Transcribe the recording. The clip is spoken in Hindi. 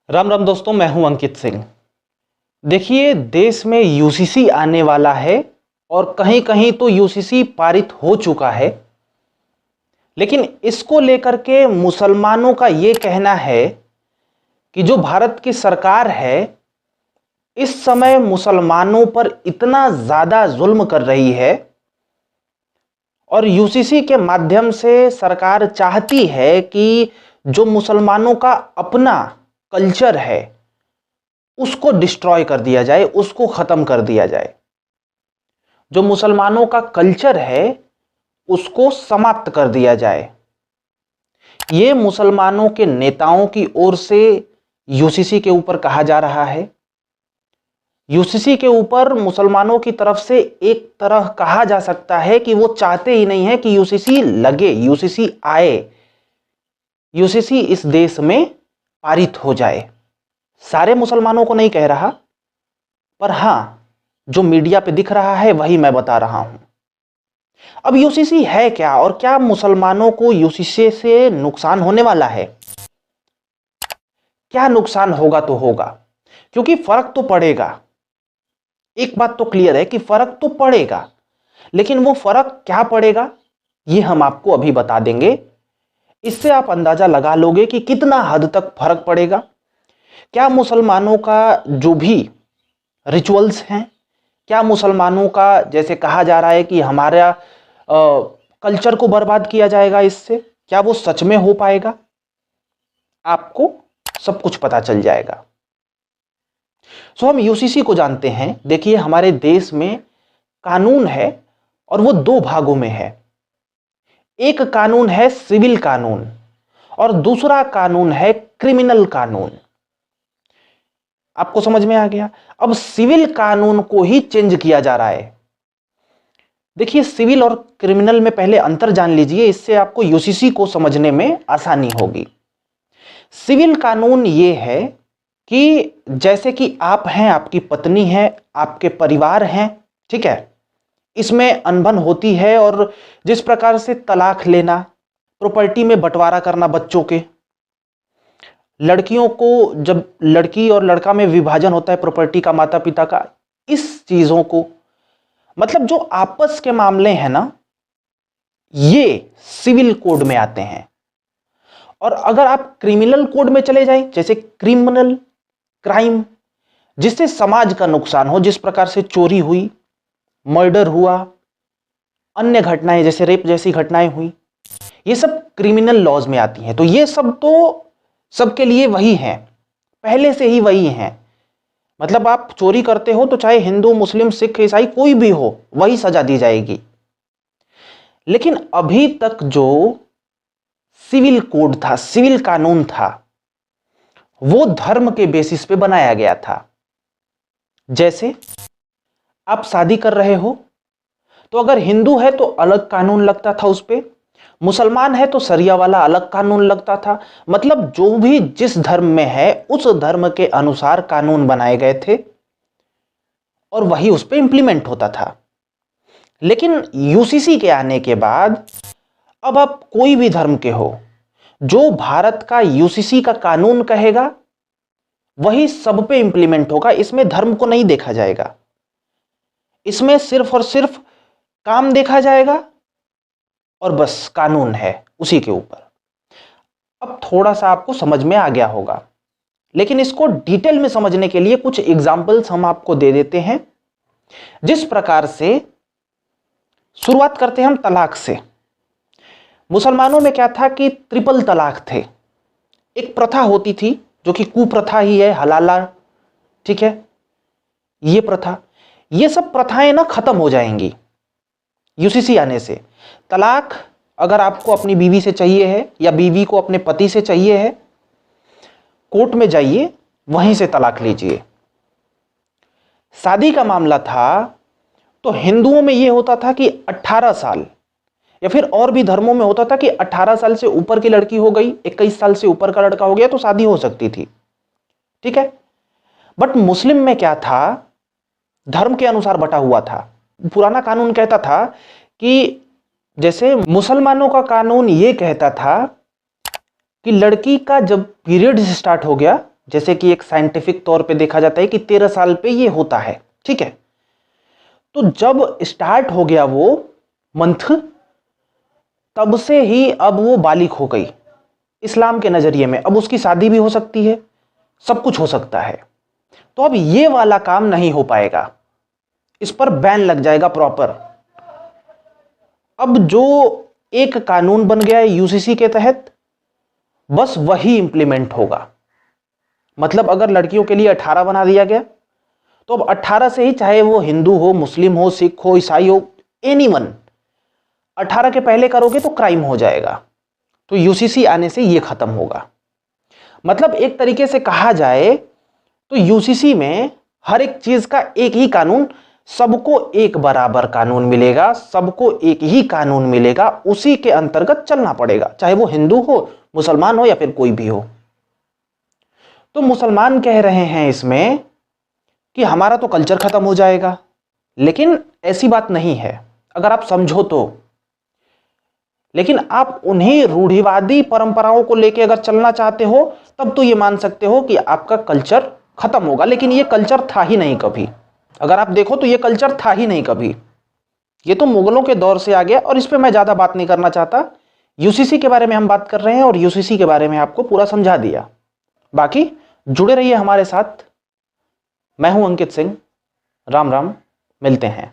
राम राम दोस्तों, मैं हूं अंकित सिंह। देखिए, देश में यूसीसी आने वाला है और कहीं कहीं तो यूसीसी पारित हो चुका है। लेकिन इसको लेकर के मुसलमानों का यह कहना है कि जो भारत की सरकार है इस समय मुसलमानों पर इतना ज्यादा जुल्म कर रही है और यूसीसी के माध्यम से सरकार चाहती है कि जो मुसलमानों का अपना कल्चर है उसको डिस्ट्रॉय कर दिया जाए, उसको खत्म कर दिया जाए। जो मुसलमानों का कल्चर है उसको समाप्त कर दिया जाए। यह मुसलमानों के नेताओं की ओर से यूसीसी के ऊपर कहा जा रहा है। यूसीसी के ऊपर मुसलमानों की तरफ से एक तरह कहा जा सकता है कि वो चाहते ही नहीं है कि यूसीसी लगे, यूसीसी आए, यूसीसी इस देश में पारित हो जाए। सारे मुसलमानों को नहीं कह रहा, पर हां, जो मीडिया पे दिख रहा है वही मैं बता रहा हूं। अब यूसीसी है क्या और क्या मुसलमानों को यूसीसी से नुकसान होने वाला है? क्या नुकसान होगा तो होगा, क्योंकि फर्क तो पड़ेगा। एक बात तो क्लियर है कि फर्क तो पड़ेगा, लेकिन वो फर्क क्या पड़ेगा ये हम आपको अभी बता देंगे। इससे आप अंदाजा लगा लोगे कि कितना हद तक फर्क पड़ेगा। क्या मुसलमानों का जो भी रिचुअल्स हैं, क्या मुसलमानों का जैसे कहा जा रहा है कि हमारा कल्चर को बर्बाद किया जाएगा इससे, क्या वो सच में हो पाएगा? आपको सब कुछ पता चल जाएगा। हम यूसीसी को जानते हैं। देखिए, हमारे देश में कानून है और वो दो भागों में है। एक कानून है सिविल कानून और दूसरा कानून है क्रिमिनल कानून। आपको समझ में आ गया? अब सिविल कानून को ही चेंज किया जा रहा है। देखिए, सिविल और क्रिमिनल में पहले अंतर जान लीजिए, इससे आपको यूसीसी को समझने में आसानी होगी। सिविल कानून यह है कि जैसे कि आप हैं, आपकी पत्नी है, आपके परिवार हैं, ठीक है, इसमें अनबन होती है और जिस प्रकार से तलाक लेना, प्रॉपर्टी में बंटवारा करना, बच्चों के, लड़कियों को जब लड़की और लड़का में विभाजन होता है प्रॉपर्टी का, माता पिता का, इस चीजों को, मतलब जो आपस के मामले हैं ना, ये सिविल कोड में आते हैं। और अगर आप क्रिमिनल कोड में चले जाएं, जैसे क्रिमिनल क्राइम, जिससे समाज का नुकसान हो, जिस प्रकार से चोरी हुई, मर्डर हुआ, अन्य घटनाएं जैसे रेप जैसी घटनाएं हुई, ये सब क्रिमिनल लॉज में आती हैं। तो ये सब तो सबके लिए वही हैं, पहले से ही वही हैं। मतलब आप चोरी करते हो तो चाहे हिंदू, मुस्लिम, सिख, ईसाई कोई भी हो, वही सजा दी जाएगी। लेकिन अभी तक जो सिविल कोड था, सिविल कानून था, वो धर्म के बेसिस पे बनाया गया था। जैसे आप शादी कर रहे हो तो अगर हिंदू है तो अलग कानून लगता था उस पे, मुसलमान है तो सरिया वाला अलग कानून लगता था। मतलब जो भी जिस धर्म में है उस धर्म के अनुसार कानून बनाए गए थे और वही उस पे इंप्लीमेंट होता था। लेकिन यूसीसी के आने के बाद अब आप कोई भी धर्म के हो, जो भारत का यूसीसी का कानून कहेगा वही सब पे इंप्लीमेंट होगा। इसमें धर्म को नहीं देखा जाएगा, इसमें सिर्फ और सिर्फ काम देखा जाएगा और बस कानून है उसी के ऊपर। अब थोड़ा सा आपको समझ में आ गया होगा, लेकिन इसको डिटेल में समझने के लिए कुछ एग्जाम्पल्स हम आपको दे देते हैं। जिस प्रकार से शुरुआत करते हैं हम तलाक से। मुसलमानों में क्या था कि ट्रिपल तलाक थे। एक प्रथा होती थी जो कि कुप्रथा ही है, हलाला, ठीक है, ये प्रथा, ये सब प्रथाएं ना खत्म हो जाएंगी यूसीसी आने से। तलाक अगर आपको अपनी बीवी से चाहिए है या बीवी को अपने पति से चाहिए है, कोर्ट में जाइए, वहीं से तलाक लीजिए। शादी का मामला था तो हिंदुओं में यह होता था कि 18 साल, या फिर और भी धर्मों में होता था कि 18 साल से ऊपर की लड़की हो गई, 21 साल से ऊपर का लड़का हो गया तो शादी हो सकती थी, ठीक है। बट मुस्लिम में क्या था, धर्म के अनुसार बटा हुआ था। पुराना कानून कहता था कि जैसे मुसलमानों का कानून यह कहता था कि लड़की का जब पीरियड स्टार्ट हो गया, जैसे कि एक साइंटिफिक तौर पे देखा जाता है कि 13 साल पे ये होता है, ठीक है। तो जब स्टार्ट हो गया वो मंथ, तब से ही अब वो बालिग हो गई इस्लाम के नजरिए में। अब उसकी शादी भी हो सकती है, सब कुछ हो सकता है। तो अब ये वाला काम नहीं हो पाएगा, इस पर बैन लग जाएगा प्रॉपर। अब जो एक कानून बन गया है यूसीसी के तहत, बस वही इंप्लीमेंट होगा। मतलब अगर लड़कियों के लिए 18 बना दिया गया, तो अब 18 से ही, चाहे वो हिंदू हो, मुस्लिम हो, सिख हो, ईसाई हो, एनीवन, 18 के पहले करोगे तो क्राइम हो जाएगा। तो यूसीसी आने से ये खत्म होगा। मतलब एक तरीके से कहा जाए तो यूसीसी में हर एक चीज का एक ही कानून, सबको एक बराबर कानून मिलेगा, सबको एक ही कानून मिलेगा, उसी के अंतर्गत चलना पड़ेगा, चाहे वो हिंदू हो, मुसलमान हो या फिर कोई भी हो। तो मुसलमान कह रहे हैं इसमें कि हमारा तो कल्चर खत्म हो जाएगा, लेकिन ऐसी बात नहीं है अगर आप समझो तो। लेकिन आप उन्हीं रूढ़िवादी परंपराओं को लेकर अगर चलना चाहते हो, तब तो ये मान सकते हो कि आपका कल्चर खत्म होगा। लेकिन ये कल्चर था ही नहीं कभी, अगर आप देखो तो ये कल्चर था ही नहीं कभी, ये तो मुगलों के दौर से आ गया। और इस पे मैं ज्यादा बात नहीं करना चाहता, यूसीसी के बारे में हम बात कर रहे हैं और यूसीसी के बारे में आपको पूरा समझा दिया। बाकी जुड़े रहिए हमारे साथ। मैं हूं अंकित सिंह। राम राम, मिलते हैं।